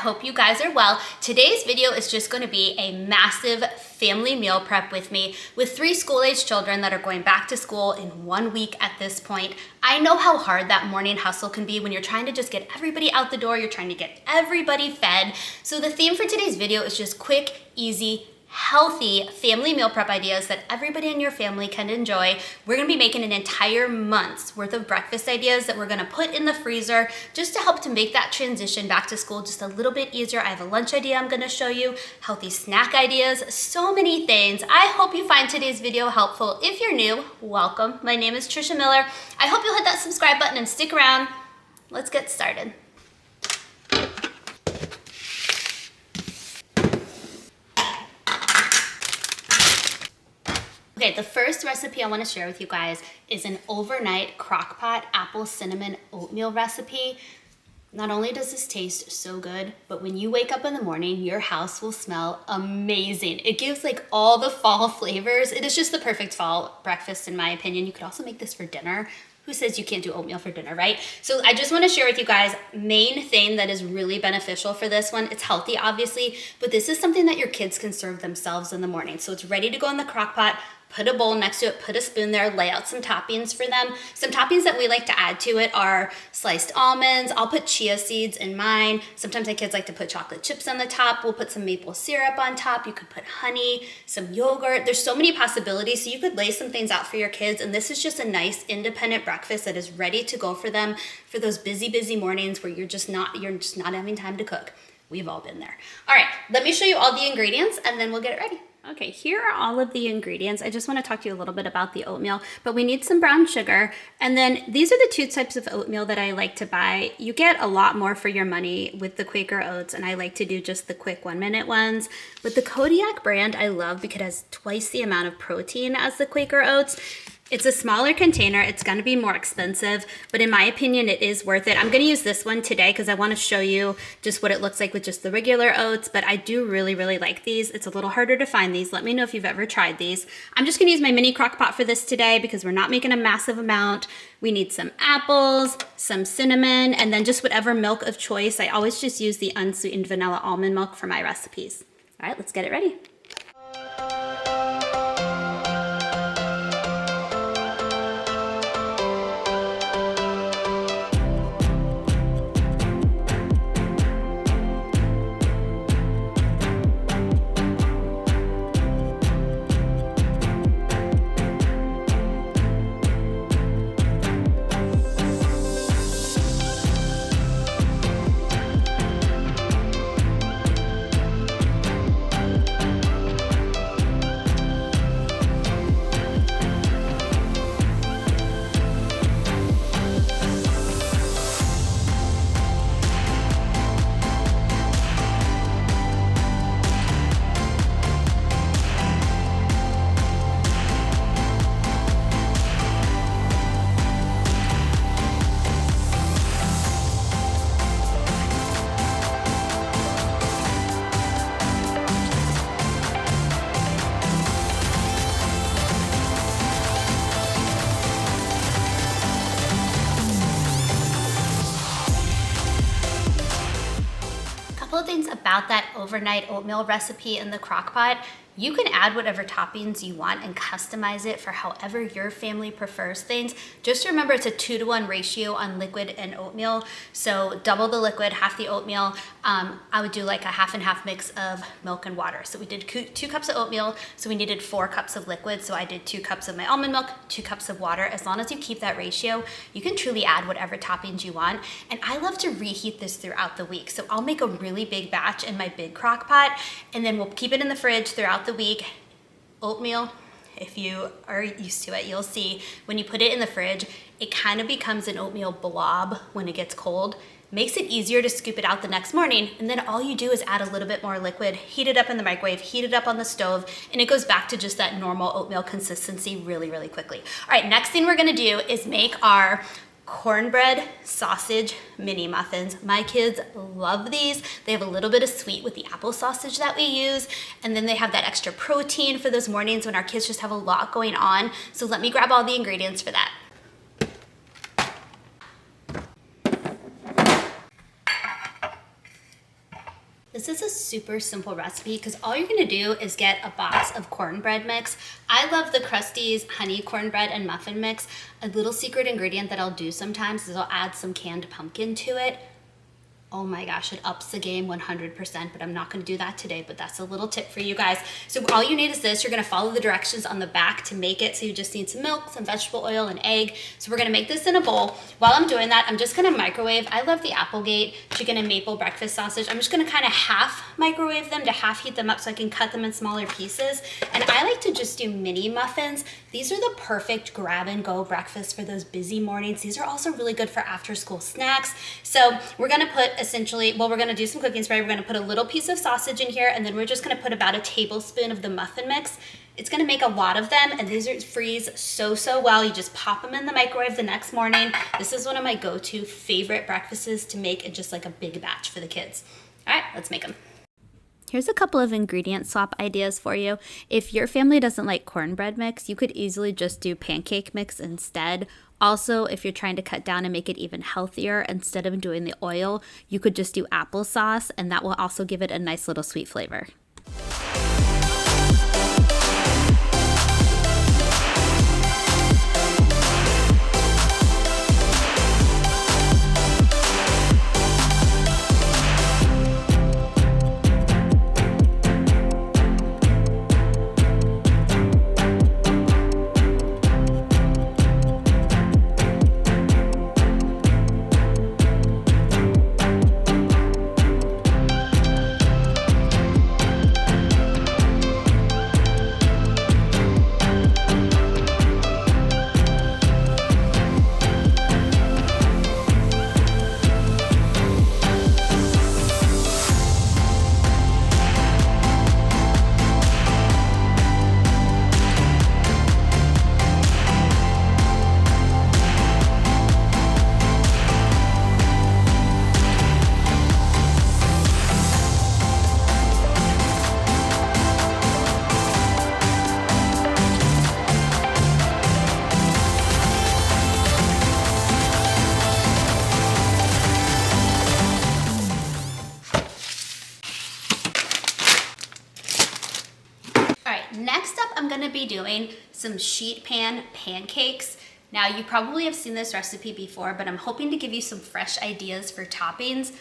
hope you guys are well. Today's video is just going to be a massive family meal prep with me with 3 school-age children that are going back to school in 1 week at this point. I know how hard that morning hustle can be when you're trying to just get everybody out the door, you're trying to get everybody fed. So the theme for today's video is just quick, easy, healthy family meal prep ideas that everybody in your family can enjoy. We're gonna be making an entire month's worth of breakfast ideas that we're gonna put in the freezer just to help to make that transition back to school just a little bit easier. I have a lunch idea I'm gonna show you, healthy snack ideas, so many things. I hope you find today's video helpful. If you're new, welcome. My name is Trisha Miller. I hope you'll hit that subscribe button and stick around. Let's get started. Okay, the first recipe I want to share with you guys is an overnight crock-pot apple cinnamon oatmeal recipe. Not only does this taste so good, but when you wake up in the morning, your house will smell amazing. It gives like all the fall flavors. It is just the perfect fall breakfast in my opinion. You could also make this for dinner. Who says you can't do oatmeal for dinner, right? So I just want to share with you guys main thing that is really beneficial for this one. It's healthy, obviously, but this is something that your kids can serve themselves in the morning. So it's ready to go in the crock pot. Put a bowl next to it, put a spoon there, lay out some toppings for them. Some toppings that we like to add to it are sliced almonds. I'll put chia seeds in mine. Sometimes my kids like to put chocolate chips on the top. We'll put some maple syrup on top. You could put honey, some yogurt. There's so many possibilities. So you could lay some things out for your kids. And this is just a nice independent breakfast that is ready to go for them for those busy mornings where you're just not having time to cook. We've all been there. All right, let me show you all the ingredients and then we'll get it ready. Okay, here are all of the ingredients. I just want to talk to you a little bit about the oatmeal, but we need some brown sugar. And then these are the 2 types of oatmeal that I like to buy. You get a lot more for your money with the Quaker Oats, and I like to do just the quick 1-minute ones. With the Kodiak brand, I love because it has twice the amount of protein as the Quaker Oats. It's a smaller container. It's going to be more expensive, but in my opinion, it is worth it. I'm going to use this one today because I want to show you just what it looks like with just the regular oats, but I do really like these. It's a little harder to find these. Let me know if you've ever tried these. I'm just going to use my mini crock pot for this today because we're not making a massive amount. We need some apples, some cinnamon, and then just whatever milk of choice. I always just use the unsweetened vanilla almond milk for my recipes. All right, let's get it ready. Things about that overnight oatmeal recipe in the crock pot. You can add whatever toppings you want and customize it for however your family prefers things. Just remember it's a 2-to-1 ratio on liquid and oatmeal. So double the liquid, half the oatmeal. I would do like a half and half mix of milk and water. So we did 2 cups of oatmeal, so we needed 4 cups of liquid. So I did 2 cups of my almond milk, 2 cups of water. As long as you keep that ratio, you can truly add whatever toppings you want. And I love to reheat this throughout the week. So I'll make a really big batch in my big crock pot, and then we'll keep it in the fridge throughout the week. Oatmeal, if you are used to it, you'll see when you put it in the fridge, it kind of becomes an oatmeal blob when it gets cold. Makes it easier to scoop it out the next morning, and then all you do is add a little bit more liquid, heat it up in the microwave, heat it up on the stove, and it goes back to just that normal oatmeal consistency really quickly. All right, next thing we're gonna do is make our cornbread sausage mini muffins. My kids love these. They have a little bit of sweet with the apple sausage that we use, and then they have that extra protein for those mornings when our kids just have a lot going on. So let me grab all the ingredients for that. This is a super simple recipe because all you're gonna do is get a box of cornbread mix. I love the Krusteaz honey cornbread and muffin mix. A little secret ingredient that I'll do sometimes is I'll add some canned pumpkin to it. Oh my gosh, it ups the game 100%, but I'm not gonna do that today, but that's a little tip for you guys. So all you need is this. You're gonna follow the directions on the back to make it. So you just need some milk, some vegetable oil, and egg. So we're gonna make this in a bowl. While I'm doing that, I'm just gonna microwave. I love the Applegate chicken and maple breakfast sausage. I'm just gonna kind of half microwave them to half heat them up so I can cut them in smaller pieces. And I like to just do mini muffins. These are the perfect grab and go breakfast for those busy mornings. These are also really good for after school snacks. So we're gonna put essentially, well, we're gonna do some cooking spray. We're gonna put a little piece of sausage in here, and then we're just gonna put about a tablespoon of the muffin mix. It's gonna make a lot of them, and these freeze so well. You just pop them in the microwave the next morning. This is one of my go-to favorite breakfasts to make in just like a big batch for the kids. All right, let's make them. Here's a couple of ingredient swap ideas for you. If your family doesn't like cornbread mix, you could easily just do pancake mix instead. Also, if you're trying to cut down and make it even healthier, instead of doing the oil, you could just do applesauce, and that will also give it a nice little sweet flavor. Next up, I'm gonna be doing some sheet pan pancakes. Now, you probably have seen this recipe before, but I'm hoping to give you some fresh ideas for toppings.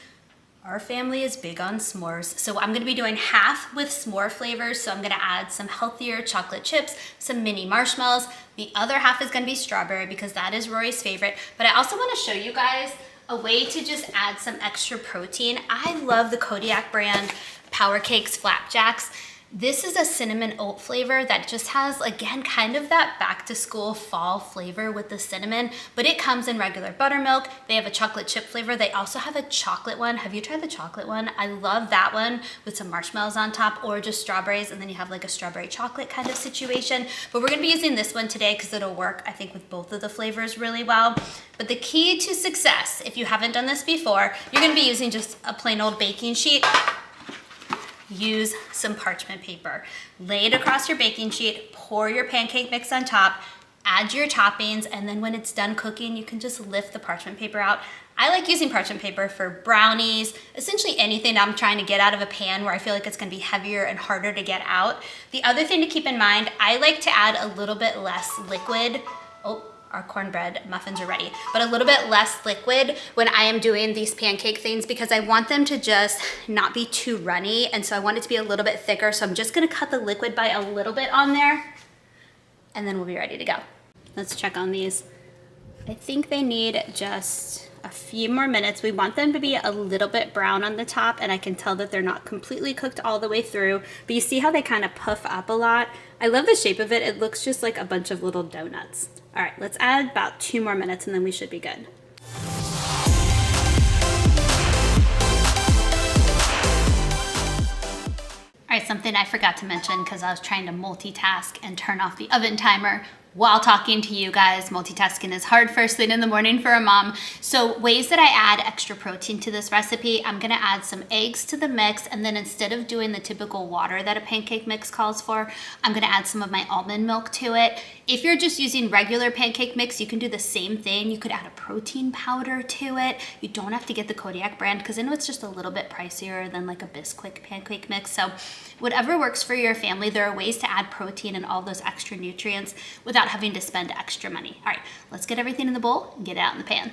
Our family is big on s'mores, so I'm gonna be doing half with s'more flavors. So I'm gonna add some healthier chocolate chips, some mini marshmallows. The other half is gonna be strawberry because that is Rory's favorite. But I also wanna show you guys a way to just add some extra protein. I love the Kodiak brand Power Cakes Flapjacks. This is a cinnamon oat flavor that just has, again, kind of that back to school fall flavor with the cinnamon, but it comes in regular buttermilk. They have a chocolate chip flavor. They also have a chocolate one. Have you tried the chocolate one? I love that one with some marshmallows on top or just strawberries, and then you have like a strawberry chocolate kind of situation. But we're gonna be using this one today because it'll work, I think, with both of the flavors really well. But the key to success, if you haven't done this before, you're gonna be using just a plain old baking sheet. Use some parchment paper. Lay it across your baking sheet, pour your pancake mix on top, add your toppings, and then when it's done cooking, you can just lift the parchment paper out. I like using parchment paper for brownies, essentially anything I'm trying to get out of a pan where I feel like it's gonna be heavier and harder to get out. The other thing to keep in mind, I like to add a little bit less liquid. Our cornbread muffins are ready, but a little bit less liquid when I am doing these pancake things because I want them to just not be too runny, and so I want it to be a little bit thicker. So I'm just gonna cut the liquid by a little bit on there, and then we'll be ready to go. Let's check on these. I think they need just a few more minutes. We want them to be a little bit brown on the top, and I can tell that they're not completely cooked all the way through, but you see how they kind of puff up a lot? I love the shape of it. It looks just like a bunch of little donuts. All right, let's add about 2 more minutes and then we should be good. All right, something I forgot to mention because I was trying to multitask and turn off the oven timer. while talking to you guys. Multitasking is hard first thing in the morning for a mom. So ways that I add extra protein to this recipe, I'm gonna add some eggs to the mix, and then instead of doing the typical water that a pancake mix calls for, I'm gonna add some of my almond milk to it. If you're just using regular pancake mix, you can do the same thing. You could add a protein powder to it. You don't have to get the Kodiak brand because I know it's just a little bit pricier than like a Bisquick pancake mix. So whatever works for your family, there are ways to add protein and all those extra nutrients without having to spend extra money. All right, let's get everything in the bowl and get it out in the pan.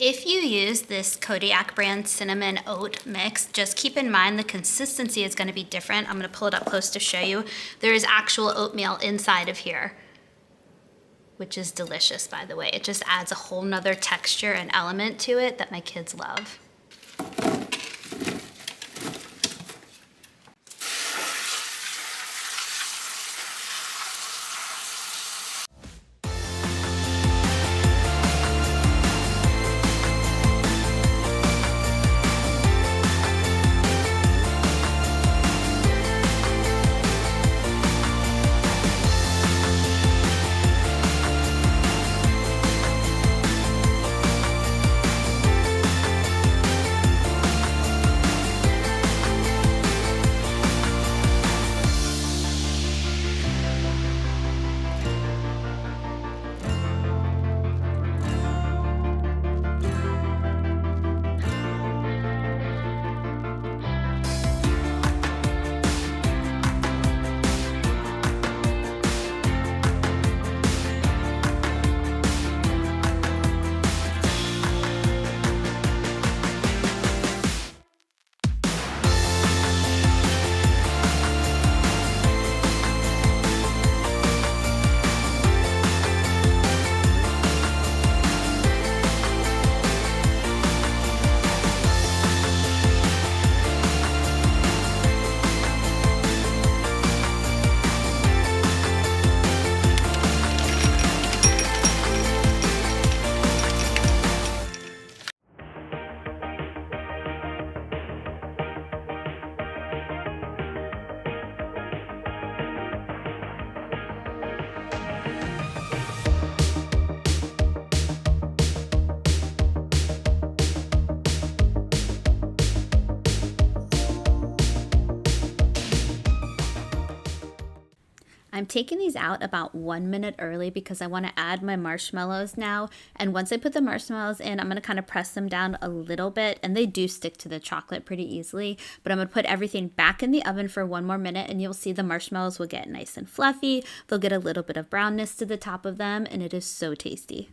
If you use this Kodiak brand cinnamon oat mix, just keep in mind the consistency is going to be different. I'm going to pull it up close to show you. There is actual oatmeal inside of here, which is delicious, by the way. It just adds a whole nother texture and element to it that my kids love. I'm taking these out about 1 minute early because I want to add my marshmallows now. And once I put the marshmallows in, I'm going to kind of press them down a little bit, and they do stick to the chocolate pretty easily. But I'm going to put everything back in the oven for 1 more minute, and you'll see the marshmallows will get nice and fluffy. They'll get a little bit of brownness to the top of them, and it is so tasty.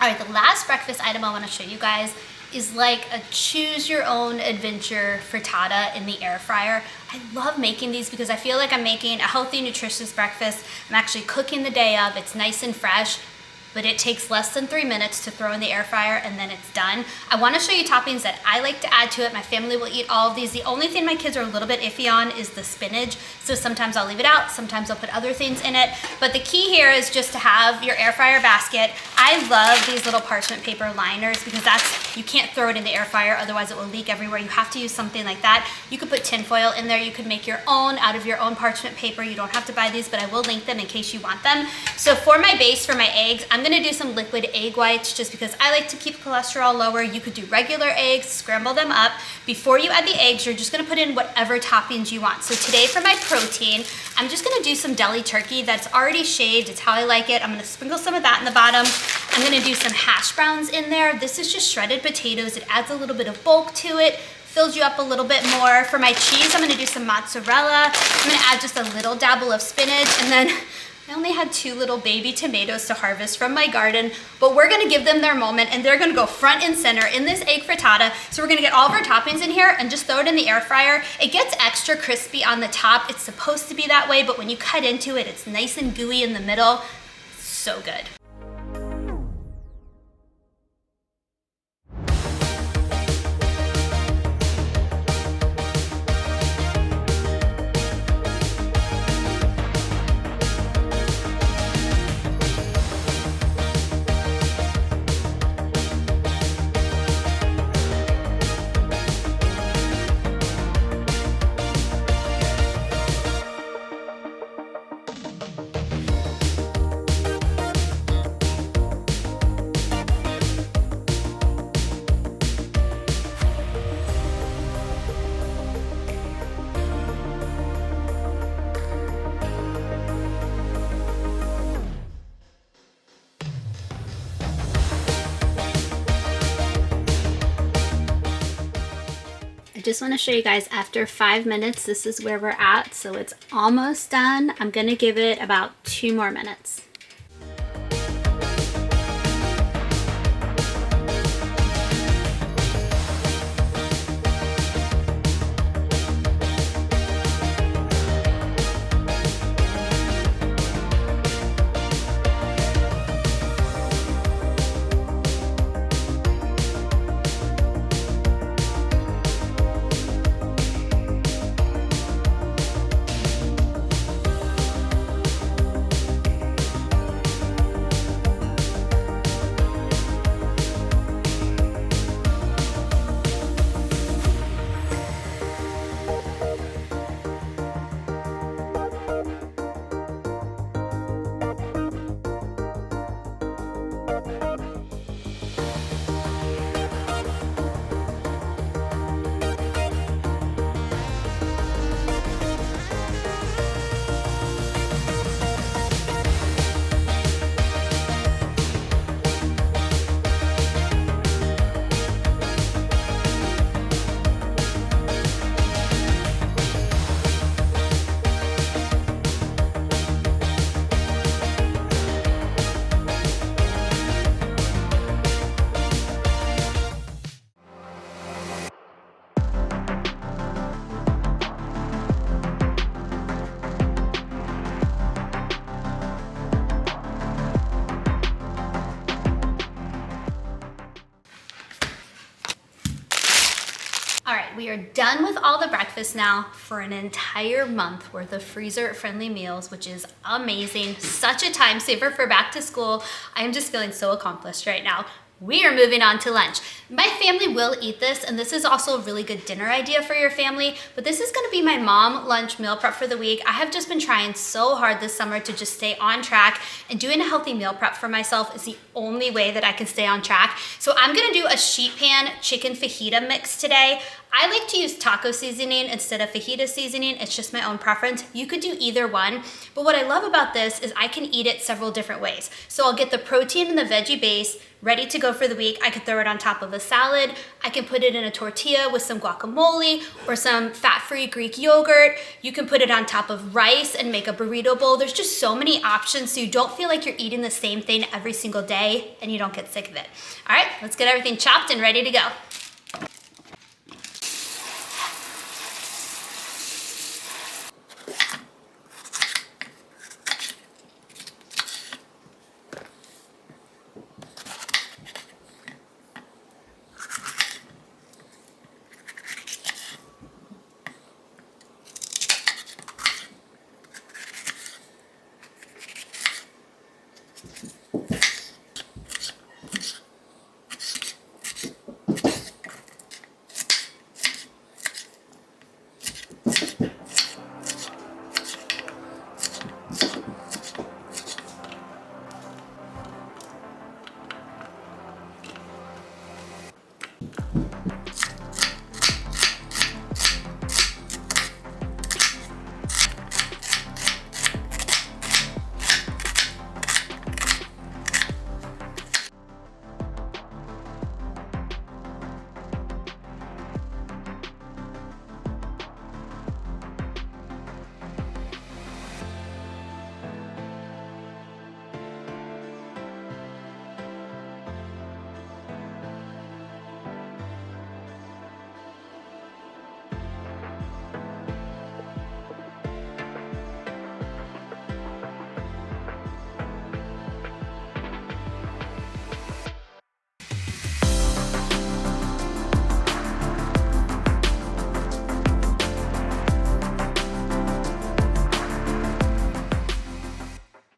All right, the last breakfast item I want to show you guys is like a choose your own adventure frittata in the air fryer. I love making these because I feel like I'm making a healthy, nutritious breakfast. I'm actually cooking the day of. It's nice and fresh, but it takes less than 3 minutes to throw in the air fryer and then it's done. I want to show you toppings that I like to add to it. My family will eat all of these. The only thing my kids are a little bit iffy on is the spinach. So sometimes I'll leave it out, sometimes I'll put other things in it. But the key here is just to have your air fryer basket. I love these little parchment paper liners because you can't throw it in the air fryer, otherwise it will leak everywhere. You have to use something like that. You could put tinfoil in there. You could make your own out of your own parchment paper. You don't have to buy these, but I will link them in case you want them. So for my base for my eggs, I'm gonna do some liquid egg whites just because I like to keep cholesterol lower. You could do regular eggs, scramble them up. Before you add the eggs, you're just gonna put in whatever toppings you want. So today for my protein, I'm just gonna do some deli turkey that's already shaved. It's how I like it. I'm gonna sprinkle some of that in the bottom. I'm gonna do some hash browns in there. This is just shredded potatoes. It adds a little bit of bulk to it, fills you up a little bit more. For my cheese, I'm gonna do some mozzarella. I'm gonna add just a little dabble of spinach, and then I only had 2 little baby tomatoes to harvest from my garden, but we're gonna give them their moment and they're gonna go front and center in this egg frittata. So we're gonna get all of our toppings in here and just throw it in the air fryer. It gets extra crispy on the top. It's supposed to be that way, but when you cut into it, it's nice and gooey in the middle. So good. I just want to show you guys after 5 minutes, this is where we're at. So it's almost done. I'm going to give it about 2 more minutes. We are done with all the breakfast now for an entire month worth of freezer-friendly meals, which is amazing. Such a time saver for back to school. I am just feeling so accomplished right now. We are moving on to lunch. My family will eat this, and this is also a really good dinner idea for your family, but this is gonna be my mom lunch meal prep for the week. I have just been trying so hard this summer to just stay on track, and doing a healthy meal prep for myself is the only way that I can stay on track. So I'm gonna do a sheet pan chicken fajita mix today. I like to use taco seasoning instead of fajita seasoning. It's just my own preference. You could do either one, but what I love about this is I can eat it several different ways. So I'll get the protein and the veggie base ready to go for the week. I could throw it on top of a salad. I can put it in a tortilla with some guacamole or some fat-free Greek yogurt. You can put it on top of rice and make a burrito bowl. There's just so many options so you don't feel like you're eating the same thing every single day and you don't get sick of it. All right, let's get everything chopped and ready to go.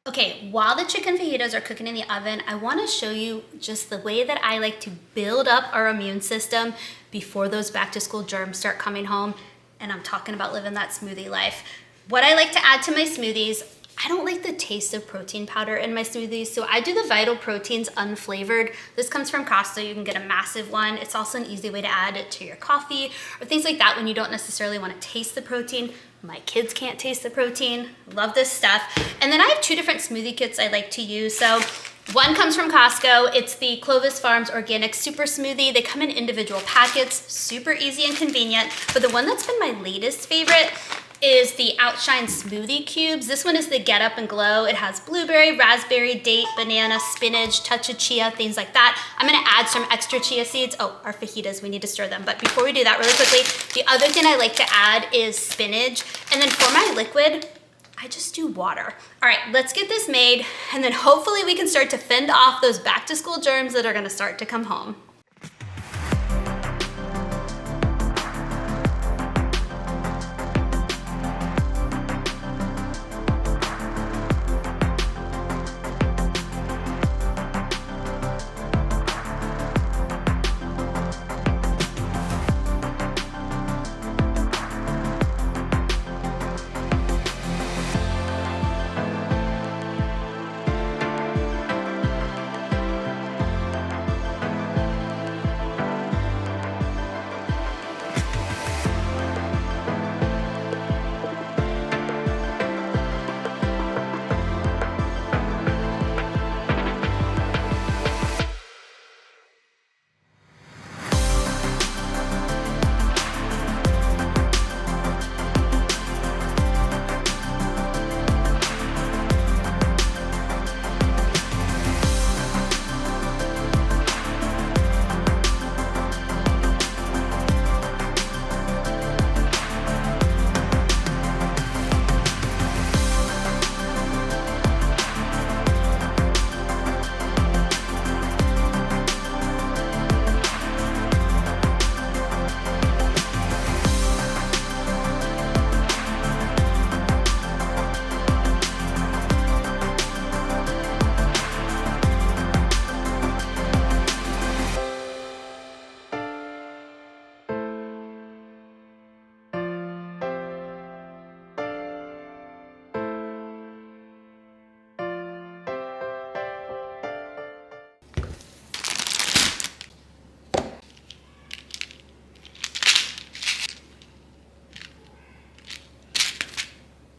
Okay, while the chicken fajitas are cooking in the oven, I want to show you just the way that I like to build up our immune system before those back to school germs start coming home. And I'm talking about living that smoothie life. What I like to add to my smoothies, I don't like the taste of protein powder in my smoothies, so I do the Vital Proteins unflavored. This comes from Costco. You can get a massive one. It's also an easy way to add it to your coffee or things like that when you don't necessarily want to taste the protein. My kids can't taste the protein. Love this stuff. And then I have 2 different smoothie kits I like to use. So one comes from Costco. It's the Clovis Farms Organic Super Smoothie. They come in individual packets, super easy and convenient. But the one that's been my latest favorite is the Outshine Smoothie Cubes. This one is the Get Up and Glow. It has blueberry, raspberry, date, banana, spinach, touch of chia, things like that. I'm gonna add some extra chia seeds. Oh, our fajitas, we need to stir them. But before we do that really quickly, the other thing I like to add is spinach. And then for my liquid, I just do water. All right, let's get this made, and then hopefully we can start to fend off those back to school germs that are gonna start to come home.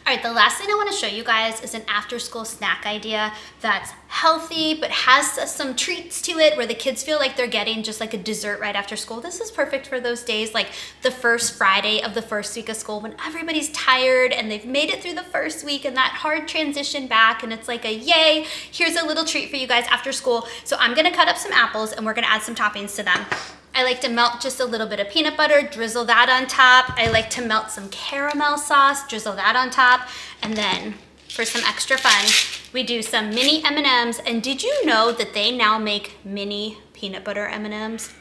All right, the last thing I want to show you guys is an after school snack idea that's healthy but has some treats to it where the kids feel like they're getting just like a dessert right after school. This is perfect for those days, like the first Friday of the first week of school when everybody's tired and they've made it through the first week and that hard transition back, and it's like a yay, here's a little treat for you guys after school. So I'm gonna cut up some apples and we're gonna add some toppings to them. I like to melt just a little bit of peanut butter, drizzle that on top. I like to melt some caramel sauce, drizzle that on top. And then for some extra fun, we do some mini M&Ms. And did you know that they now make mini peanut butter M&Ms?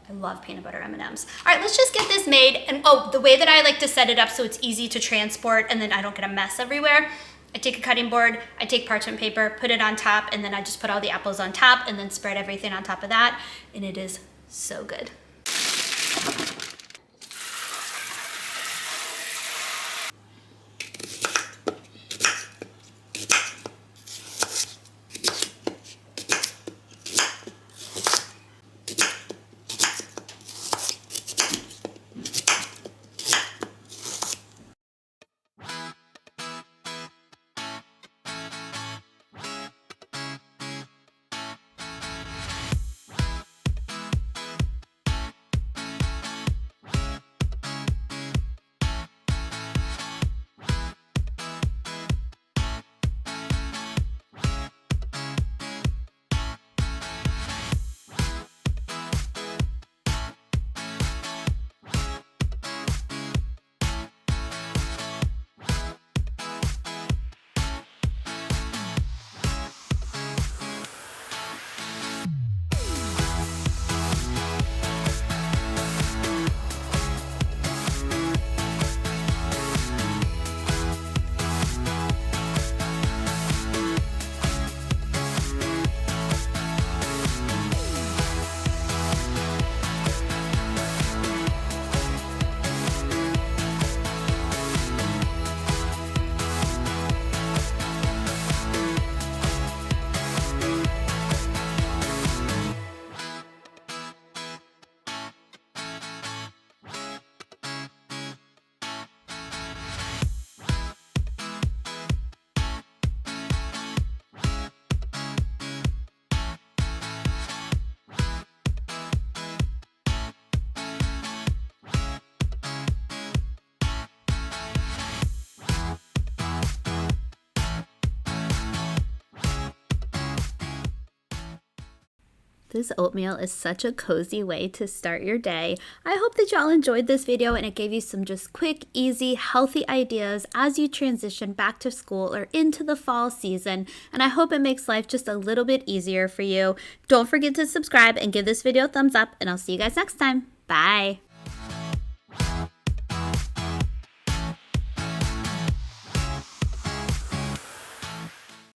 I love peanut butter M&Ms. All right, let's just get this made. And oh, the way that I like to set it up so it's easy to transport and then I don't get a mess everywhere, I take a cutting board, I take parchment paper, put it on top, and then I just put all the apples on top and then spread everything on top of that, and it is so good. This oatmeal is such a cozy way to start your day. I hope that y'all enjoyed this video and it gave you some just quick, easy, healthy ideas as you transition back to school or into the fall season. And I hope it makes life just a little bit easier for you. Don't forget to subscribe and give this video a thumbs up, and I'll see you guys next time. Bye.